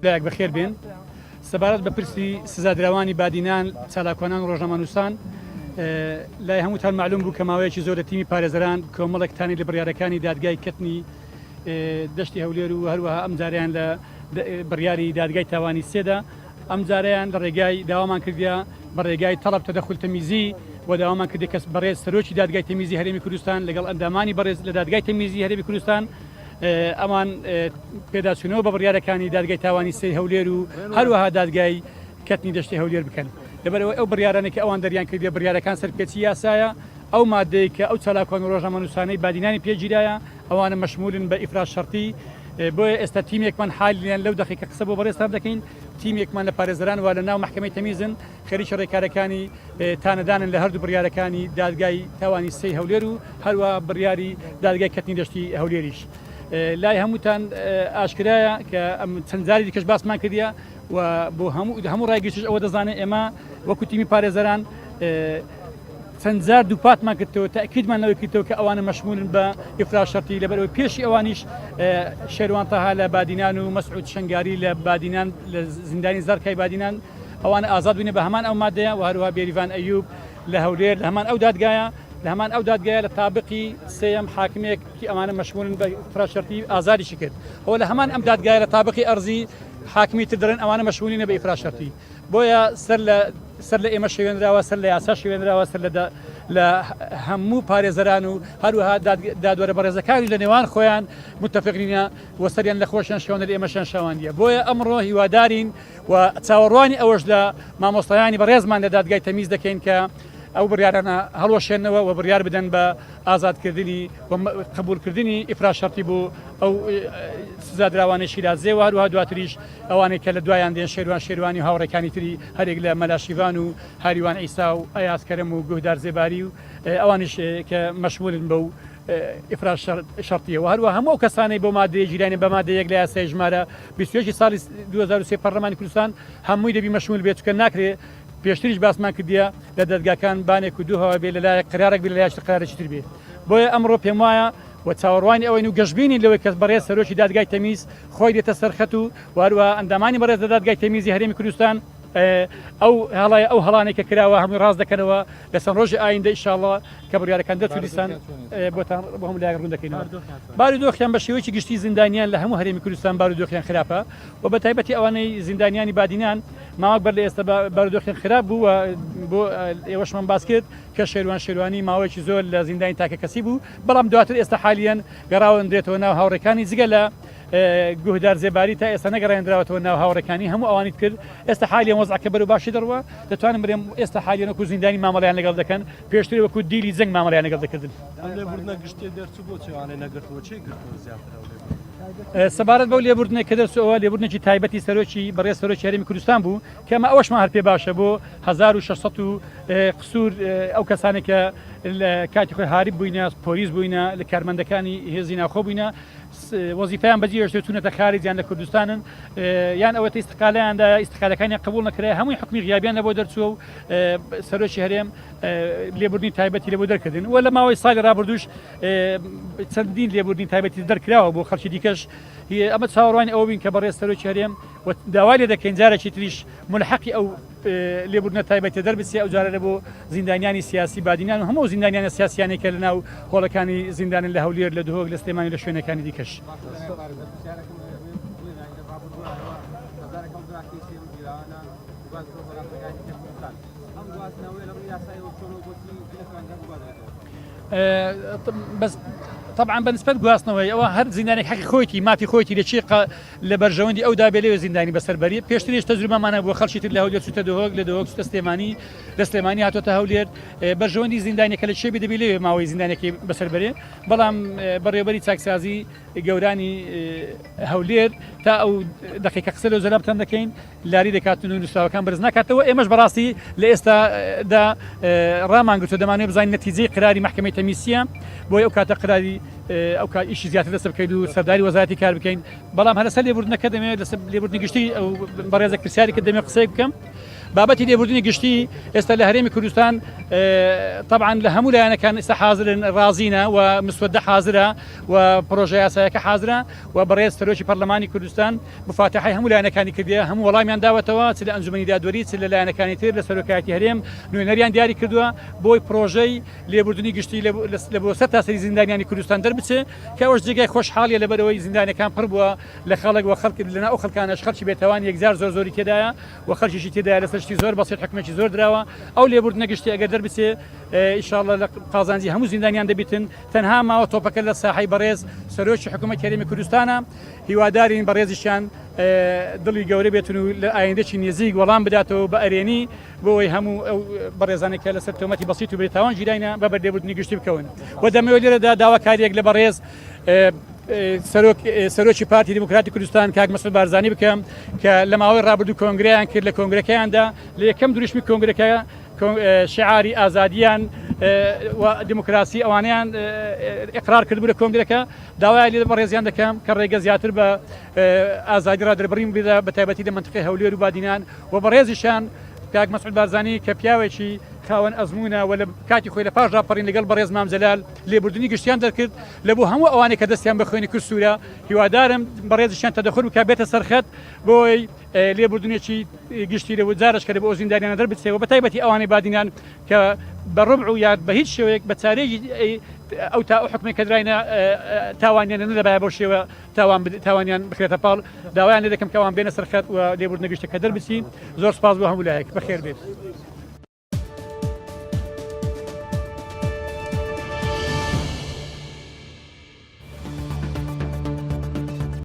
لایەک بەخێر بێن سەبارەت بە پرسی سزادراوانی بادینان چالاکۆنان و ڕۆژنامەنووسان لای هەمووتان معلوم بوو کە ماوەیەکی زۆر لە تیمی پارێزەران کۆمەڵێکتانی لە بڕیارەکانی دادگای کەتنی دەشتی هەولێر و هەروەها ئەم جاریان لە بڕیاری دادگای تاوانی سێدا ئەم جاریان لە ڕێگای داوامان کردیا بە ڕێگای تەڵەب تەدەخول تەمیزی و داوامان کردی کەس بەڕێز سەرۆکی دادگای تەمیزی هەرێمی کوردستان لەگەڵ ئەندامانی بەڕێز لە دادگای تەمیزی هەرێمی کوردستان ئەمان پێداچوونەوە بە بڕیارەکانی دادگای تاوانی سێ هەولێر و هەروەها دادگای کەتنی دەشتی هەولێر بکەن لەبەرەوە ئەو بڕیارانێکی ئەوان دەریان کردی بڕیارەکان سەرپێچی یاسایە ئەو مادەی کە ئەو چالاکۆن و ڕۆژنامەنووسانەی بادینانی پێگیرایە ئەوانە مەشمولن بە ئیفراز شەرتی بۆیە ئێستا تیمێکمان حالیان لەو دقیقە قسە بۆ بەڕێز دەکەین تیمێکمان لە پارێزەران وا لە ناو محکەمەی تەمیزن خەریکە ڕێکارەکانی تانەدانن لە هەردوو بڕیارەکانی دادگای تاوانی سێی هەولێر و هەروە بڕیاری دادگای کەتنی دەشتی هەولێریش لای هەمووتان ئاشکرایە کە ئەم چەند جاری دیکەش باسمان کردیە و بۆ هەموو ڕایگەشتش ئەوە دەزانێت ئێمە وەکو تیمی پارێزەران چەند جار دووپاتمان کردەوە تاکیدمان لەوەی کردەوە کە ئەوانە مەشمولن بە ئیفراز شەرتی لەبەرەوەی پێشی ئەوانیش شێروان تەها لە بادینان و مەسعود شەنگاری لە بادینان لە زیندانی زەرکای بادینان ئەوانە ئازاد بوونە بە هەمان ئەو مادەیە و هەروەها بێریڤان ئەیوب لە هەولێر لە هەمان ئەو دادگایە لە هەمان ئەو دادگایە لە تابقی سێم حاکمێکی ئەمانە مەشمولن بە ئیفراز شەرتی ئازادیشی کرد ئەوە لە هەمان ئەم دادگایە لە تابقی ئەرزی حاکمی تر دەرن ئەوانە مەشمولینە بە ئیفراز شەرتی بۆیە سەر لە ئێمە شێوێنراوە سەر لە یاسا شێوێنراوە سەر لە هەموو پارێزەران و هەروەها دادوەرە بەڕێزەکانی لە نێوان خۆیان متتەفقینە وەسەریان لە خۆشیان شەوەنە لە ئێمەشان شاوانیە بۆیە ئەمڕۆ هیوادارین و چاوەڕوانی ئەوەش لە مامۆستایانی بەڕێزمان لە دادگای تەمیز دەکەین کە ئەو بڕیارانە هەڵوەشێنەوە و بڕیار بدەن بە ئازادکردنی قبولکردنی ئیفراز شەرتی بوو ئەو سزادراوانی شیرازێ و هەروەها دواتریش ئەوانەی کە لە دوایان دێن شێروانی و هاوڕێکانی تری هەرێک لە مەلاشیڤان و هاریوان ئیسا و ئەیاسکەرم و گوهدار زێباری و ئەوانیش کە مەشمولن بەو ئیفراز شەرتیەوە هەروە هەموو کەسانی بۆ مادەیە ژیرانی بە مادەیەک لە یاسای ژمارە 21 ساڵی 2023 پەرلەمانی کوردستان هەمووی دەبی مەشمول بێت کە ناکرێت پێشتریش باسمان کردیە لە دەرگاکان بانێک و دووهەوە بێ لەلایەک قرارێک بێ لە لایەک قرارێکی تر بێ بۆیە ئەمڕۆ پێم وایە و چاوەڕوانی ئەوەی و گەشتبینی لەوەی کەس بەڕێز سەرۆکی دادگای تەمیز خۆی دێتە سەرخەت و هەروە ئەندامانی بەڕێز لە دادگای تەمیزی هەرێمی کوردستان ئەو هەڵانێک کە کراوە هەمووی ڕاست دەکەنەوە لە چەند ڕۆژی ئایندە ئینشاءڵڵا کە بڕیارەکان دەرچوو بۆتان بۆ هەموو لایەک ڕوون دەکەینەوە بارودۆخیان بە شێوەیەکی گشتی زیندانیان لە هەموو هەرێمی کوردستان بارودۆخیان خراپە و بە تایبەتی ئەوانەی زیندانیانی بادینان ماوەک بەر لە ئێستا بارودۆخیان خراپ بوو بۆ ئێوەشمان باس کرد کە شێروانی ماوەیەکی زۆر لە زیندانی تاکە کەسی بوو بەڵام دواتر ئێستا حالیان گەڕاوەندرێتەوە ناو هاوڕێکانی جگە لە گوهدار زێباری تا ئێستا نەگەڕێنراوەتەوە ناو هاوڕەکانی هەموو ئەوانیت کرد ئێستا حالیان وەزعکە بەرەو باشی دەڕوە دەتوانم بڵێم ئێستا حالیان وەکو زیندانی مامەڵیان لەگەڵ دەکەن پێشتر وەکو دیلی جەنگ مامەڵیان لەگەڵ دەکردن سەبارەت بەو لێبوردنێک کە دەرچووەوە لێبوردنێکی تایبەتی سەرۆکی بەڕێز سەرۆکی هەرێمی کوردستان بوو کە ئەمە ئەوەشمان هەر پێ باشە بۆ 1600 قسوور ئەو کەسانێک کە کاتی خۆی هاریب بووینە پۆلیس بووینە لە کارمەندەکانی هێزی ناوخۆ بووینە وەزیفەیان بەجێهێشتە چوونەتە خارجیان لە کوردستانن یان ئەوەتە ئیستقالەیاندا ئیستقالەکانی قبول نەکرێ هەمووی حکمی غیابیان لە بۆ دەرچووە و سەرۆکی هەرێم لێبوردنی تایبەتی لە بۆ دەرکردن و لە ماوەی ساڵی ڕابردوش چەندین لێبوردنی تایبەتی دەرکراوە بۆ خەڵکی دیکەش ئەمە چاوەڕوانی ئەوە بین کە بەڕێز سەرۆکی هەرێم داوای لێ دەکەین جارێکی تریش ملحەقی ئەو لێبوردنە تایبەتی دەربچێ ئەو جارە بۆ زیندانیانی سیاسی بادینان و هەموو زیندانیانە سیاسیانی کە لەناو هۆڵەکانی زیندانن لە هەولێر لە دهۆک لە سلێمانی لە شوێنەکانی دیکەش بەس طبعا بەنسبەت گواستنەوەی ئەوە هەر زیندانێک حەقی خۆیتی مافی خۆیتی لە چی لە بەرژەوەندی ئەو دابێت زیندانی بەسەربەری پێشتریش تەجروبەمانە بۆ خەڵکی تر لە هەولێر چوتە دهۆک لە دهۆک چوتە سلێمانی لە سلێمانی هاتۆتە هەولێر بەرژەوەندی زیندانێکە لە چێبی دەبێت لێ ماوەی زیندانێکی بەسەربەرێ بەڵام بەڕێوەبەری چاکسازی گەورانی هەولێر تا ئەو دقیقە قسە لەو زەلابتان دەکەین لاری دەکاتن و نووسراوەکان بەرز ناکاتەوە ئێمەش بەڕاستی لە ئێستادا ڕامانگرتو دەمانێت بزانین نەتیجەی قراری محکەمەی تەمیسیە بۆی ئەو کاتە قراری ئەو ئیشی زیاتر دەست بکەین و سەرداری وەزارەتی کار بکەین بەڵام هەرسەر لێبوردنەکە دەمێت لەسەر لێبوردنی گشتی ئەو بەڕێزە پرسیاری کە دەمێت قسەی بکەم بابەتی لێبوردنی گشتی ئێستا لە هەرێمی کوردستان طبعا لە هەموو لایەنەکان ئێستا حاضرن ڕازینە و مسودە حاضرە و پرۆژە یاسایەکە حاضرە و بەڕێز سەرۆکی پەرلەمانی کوردستان بفاتحی هەموو لایەنەکانی کردیە هەموو وەڵامیان داوەتەوە چ لە ئەنجومەنی دادوەری چ لە لایەنەکانی تر لە سەرۆکایەتی هەرێم نوێنەریان دیاری کردووە بۆی پرۆژەی لێبوردنی گشتی لە بۆ سەر تاسەری زیندانیانی کوردستان دەربچێ کە ئەوش جێگای خۆشحاڵیە لەبەرەوەی زیندانەکان پڕ بووە لە خەڵک و خەڵک لەنا ئەو خەڵکانەش خەڵکی بێتەوان یەکجار زۆری تێدایە و خەڵکیشی تێدایە لەسەر شتی زۆر بەسیط حکومەتی زۆر دراوە ئەو لێبوردنە گشتی ئەگەر دەربچێ ئینشاءالله لە قازانجی هەموو زیندانیان دەبیتن تەنها ماوە تۆپەکە لە ساحەی بەڕێز سەرۆکی حکومەتی هەرێمی کوردستانە هیوادارین بەڕێزیشیان دڵی گەورە بێتن و لە ئایندەی نێزیک وەڵام بداتەوە بە ئەرێنی بۆی هەموو ئەو بەڕێزانێکە لەسەر تۆمەتی بەسیط و بێتاوان ژیراینە بە بەردێبوردنی گشتی بکەون و دەمەوێت لێرەدا داواکاریەک لە بەڕێز سەرۆکی پارتی دموکراتی کوردستان کاک مەسعود بارزانی بکەم کە لە ماوەی ڕابردوو کۆنگرەیان کرد لە کۆنگرەکەیاندا لە یەکەم دروشمی کۆنگرەکە شعاری ئازادیان و دموکراسی ئەوانیان ئقرار کرد بوو لە کۆنگرەکە داوای لێ بەڕێزیان دەکەم کە ڕێگە زیاتر بە ئازادی ڕادەربڕین بدە بە تایبەتی لە منتقی هەولێر و بادینان و بەڕێزیشان کاک مەسعود بارزانی کە پیاوێکی خاوەن ئەزمونە و لە کاتی خۆی لە پاش ڕاپەڕین لەگەڵ بەڕێز مامجەلال لێبوردنی گشتیان دەرکرد لە بۆ هەموو ئەوانەی کە دەستیان بە خوێنی کورد سوورە هیوادارم بەڕێزیشان تەدەخل بکە بێتە سەرخەت بۆی لێبوردنێکی گشتی لە جارش کە بۆ ئەو زیندانیانە دەربچێەوە بە تایبەتی ئەوانەی بادینان کە بە ڕبع و یاد بە هیچ شێوەیەک بە چارەیەکی ئەو تا ئەو حکومەی کە دراینە تاوانیان نەدەبایە بۆ شێوە تاوانیان بخرێتە پاڵ داوایان لێ دەکەم کە ئەوان بێنە سەرخەت و لێبوردنە گشتەکە دەربچین زۆر سپاس بۆ هەموو لایەک بەخێر بێت.